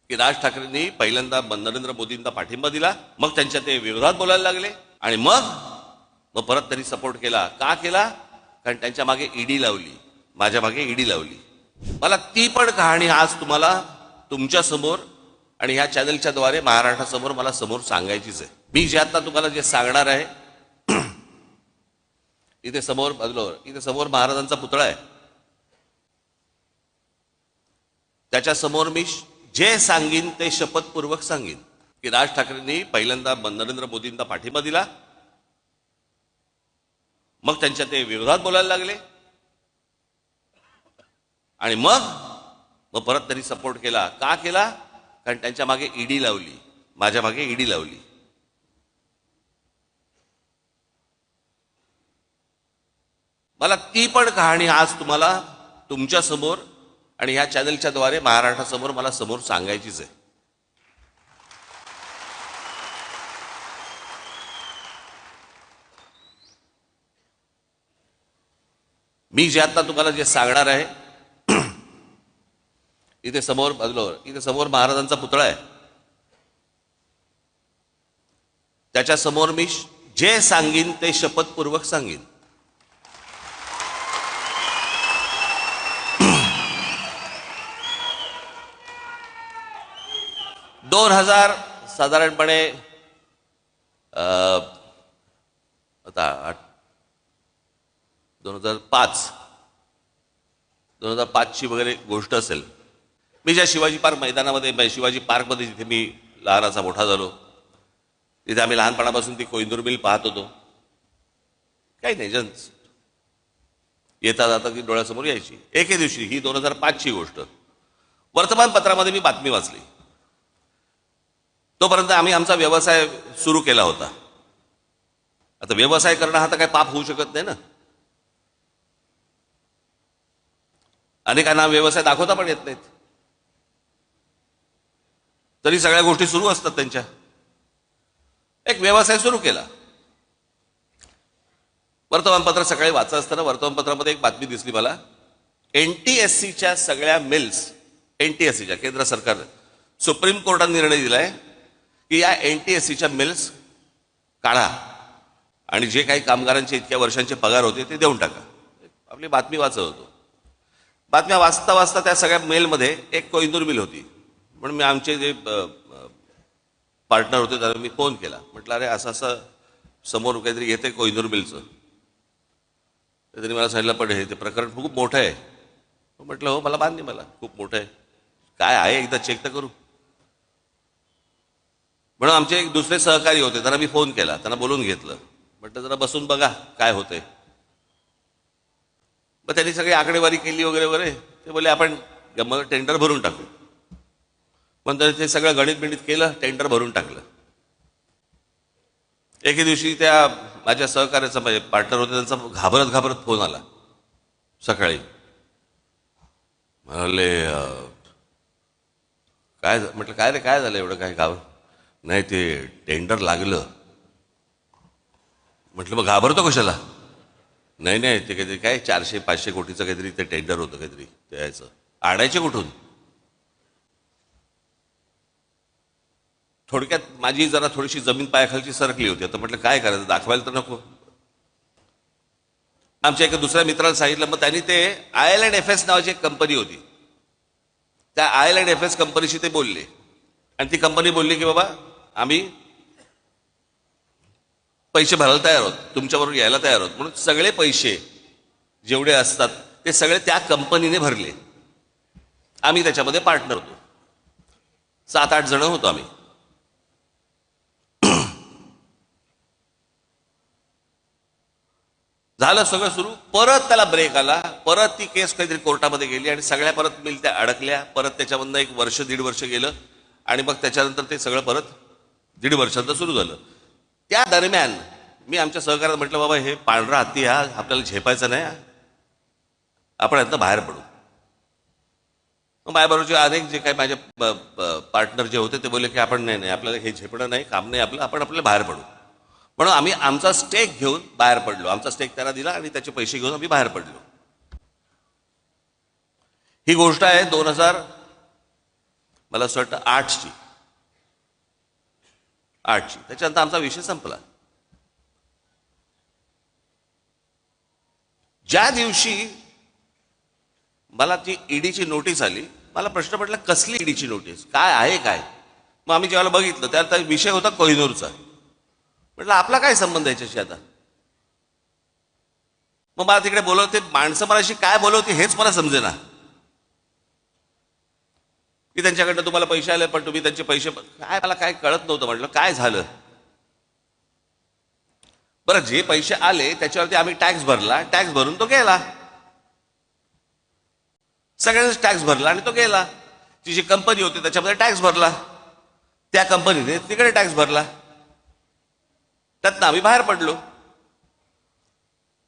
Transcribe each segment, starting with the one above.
की राज ठाकरेंनी पहिल्यांदा नरेंद्र मोदींना पाठिंबा दिला, मग त्यांच्या ते विरोधात बोलायला लागले आणि मग परत त्यांनी सपोर्ट केला. का केला? कारण त्यांच्या मागे ईडी लावली, माझ्या मागे ईडी लावली. मला ती पण कहाणी आज तुम्हाला तुमच्या समोर आणि ह्या चॅनलच्या द्वारे महाराष्ट्रासमोर मला समोर सांगायचीच आहे. मी जे आता तुम्हाला जे सांगणार आहे, इथे समोर महाराजांचा पुतळा आहे. त्याच्या समोर मी जे सांगीन ते शपथपूर्वक सांगीन की राज ठाकरेंनी पहिल्यांदा नरेंद्र मोदींना पाठिंबा दिला, मग त्यांच्या ते विरोधात बोलायला लागले आणि मग परत त्यांनी सपोर्ट केला. का केला? कारण त्यांच्या मागे ईडी लावली, माझ्या मागे ईडी लावली. मला ती पण कहाणी आज तुम्हाला तुमच्या समोर आणि ह्या चॅनलच्या द्वारे महाराष्ट्रासमोर मला समोर सांगायचीच आहे. मी जे आता तुम्हाला जे सांगणार आहे, इथे समोर महाराजांचा पुतळा आहे. त्याच्या समोर मी जे सांगीन ते शपथपूर्वक सांगीन. साधारणपणे आता 2005 ची वगैरे गोष्ट असेल. मी ज्या शिवाजी पार्क मैदानामध्ये, शिवाजी पार्कमध्ये जिथे मी लहानाचा मोठा झालो, तिथे आम्ही लहानपणापासून ती कोइंदूर मिल पाहत होतो. काही नाही, येता जाता ती डोळ्यासमोर यायची. एके दिवशी, ही 2005 ची गोष्ट, वर्तमानपत्रामध्ये मी बातमी वाचली. तोपर्यंत आम्ही आमचा व्यवसाय सुरू केला होता. आता व्यवसाय करणं हा तर काही पाप होऊ शकत नाही ना. अनेकांना व्यवसाय दाखवता पण येत नाहीत, तरी सगळ्या गोष्टी सुरू असतात त्यांच्या. एक व्यवसाय सुरू केला. वर्तमानपत्र सकाळी वाचत असताना वर्तमानपत्रामध्ये एक बातमी दिसली मला. एनटीएससीच्या सगळ्या मिल्स, एनटीएससीच्या, केंद्र सरकार, सुप्रीम कोर्टाने निर्णय दिलाय की या एनटीएससीच्या मिल्स काढा आणि जे काही कामगारांचे इतक्या वर्षांचे पगार होते ते देऊन टाका. आपली बातमी वाचत होतो. बातम्या वाचता वाचता त्या सगळ्या मेलमध्ये एक कोइंदूर मिल होती. म्हणून मी आमचे जे पार्टनर होते त्यांना मी फोन केला. म्हटलं, अरे असं असं समोर काहीतरी येते कोइंदूर मिलचं. त्यांनी मला सांगितलं, पण हे ते प्रकरण खूप मोठं आहे. म्हटलं, हो, मला मान्य, मला खूप मोठं आहे. काय आहे, एकदा चेक तर करू. म्हणून आमचे एक दुसरे सहकारी होते, त्यांना मी फोन केला, त्यांना बोलून घेतलं. म्हटलं, जरा बसून बघा काय होतंय. मग त्यांनी सगळी आकडेवारी केली वगैरे वगैरे. ते बोलले, आपण टेंडर भरून टाकू. पण त्यांनी ते सगळं गणित बिणित केलं, टेंडर भरून टाकलं. एके दिवशी त्या माझ्या सहकार्याचा, माझे पार्टनर होते, त्यांचा घाबरत फोन आला सकाळी. म्हणाले, काय? म्हटलं, काय रे, काय झालं एवढं, काय घाबर? नाही, ते टेंडर लागलं. म्हटलं, मग घाबरतो कशाला? नाही, ते काहीतरी काय 400-500 कोटीचं काहीतरी ते टेंडर होतं, काहीतरी त्याचं. आणायचे कुठून? थोडक्यात माझी जरा थोडीशी जमीन पायाखालची सरकली होती. आता म्हटलं, काय करायचं, दाखवायला तर नको. आमच्या एका दुसऱ्या मित्राला सांगितलं. मग त्यांनी ते IL&FS नावाची एक कंपनी होती, त्या IL&FS कंपनीशी ते बोलले आणि ती कंपनी बोलली की बाबा, आम्ही पैसे भरायला तयार आहोत, तुमच्याबरोबर यायला तयार आहोत. म्हणून सगळे पैसे जेवढे असतात ते सगळे त्या कंपनीने भरले. आम्ही त्याच्यामध्ये पार्टनर होतो. 7-8 जण होतो आम्ही. झालं सगळं सुरू. परत त्याला ब्रेक आला. परत ती केस काहीतरी कोर्टामध्ये गेली आणि सगळ्या परत मिल त्या अडकल्या. परत त्याच्यामधनं 1 वर्ष 1.5 वर्ष गेलं आणि मग त्याच्यानंतर ते सगळं परत 1.5 वर्षांचं सुरू झालं. त्या दरम्यान मी आमच्या सहकार्यात म्हटलं, बाबा, हे पांढरा हत्ती हा आपल्याला झेपायचा नाही, आपण यातनं बाहेर पडू. मग माझ्याबरोबरचे अनेक जे काही माझे पार्टनर जे होते ते बोलले की आपण नाही, आपल्याला हे झेपणं नाही, काम नाही आपलं, आपण आपल्याला बाहेर पडू. म्हणून आम्ही आमचा स्टेक घेऊन बाहेर पडलो. आमचा स्टेक त्याला दिला आणि त्याचे पैसे घेऊन आम्ही बाहेर पडलो. ही गोष्ट आहे मला असं वाटतं 8ची. त्याच्यानंतर आमचा विषय संपला. ज्या दिवशी मला ती ईडीची नोटीस आली, मला प्रश्न पडला कसली ईडीची नोटीस, काय आहे काय. मग आम्ही जेव्हा बघितलं त्यात विषय होता कोहिनूरचा. म्हटलं आपला काय संबंध याच्याशी आता. मग मला तिकडे बोलवते माणसं मलाशी काय बोलवते हेच मला समजेना. की त्यांच्याकडनं तुम्हाला पैसे आले पण तुम्ही त्यांचे पैसे काय, मला काय कळत नव्हतं. म्हटलं काय झालं. बरं जे पैसे आले त्याच्यावरती आम्ही टॅक्स भरला, टॅक्स भरून तो गेला. सगळ्यांनीच टॅक्स भरला आणि तो गेला. ती जी कंपनी होती त्याच्यामध्ये टॅक्स भरला, त्या कंपनीने तिकडे टॅक्स भरला, त्यातनं आम्ही बाहेर पडलो.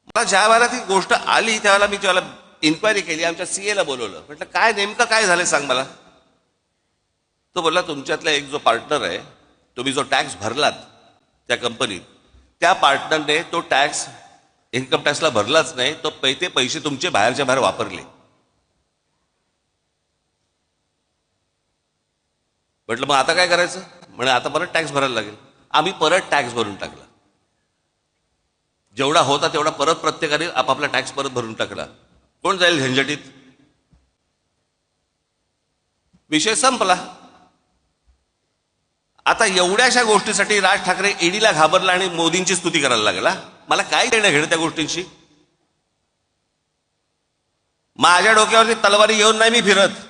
मला ज्या वेळेला ती गोष्ट आली त्यावेळेला मी ज्यावेळेला इन्क्वायरी केली, आमच्या सीएला बोलवलं. म्हटलं काय नेमकं काय झालं सांग मला. तो बोलला तुमच्यातला एक जो पार्टनर आहे, तुम्ही जो टॅक्स भरलात त्या कंपनीत, त्या पार्टनरने तो टॅक्स इन्कम टॅक्सला भरलाच नाही, तो ते पैसे तुमचे बाहेरच्या बाहेर वापरले. म्हटलं मग आता काय करायचं. म्हणे आता परत टॅक्स भरायला लागेल. आम्ही परत टॅक्स भरून टाकला, जेवढा होता तेवढा परत प्रत्येकाने आपापला टॅक्स परत भरून टाकला. कोण जाईल झंझटीत. विषय संपला. आता एवढ्याशा गोष्टीसाठी राज ठाकरे ईडीला घाबरला आणि मोदींची स्तुती करायला लागला. मला काय देणं घेणं त्या गोष्टींशी. माझ्या डोक्यावरती तलवारी घेऊन नाही मी फिरत.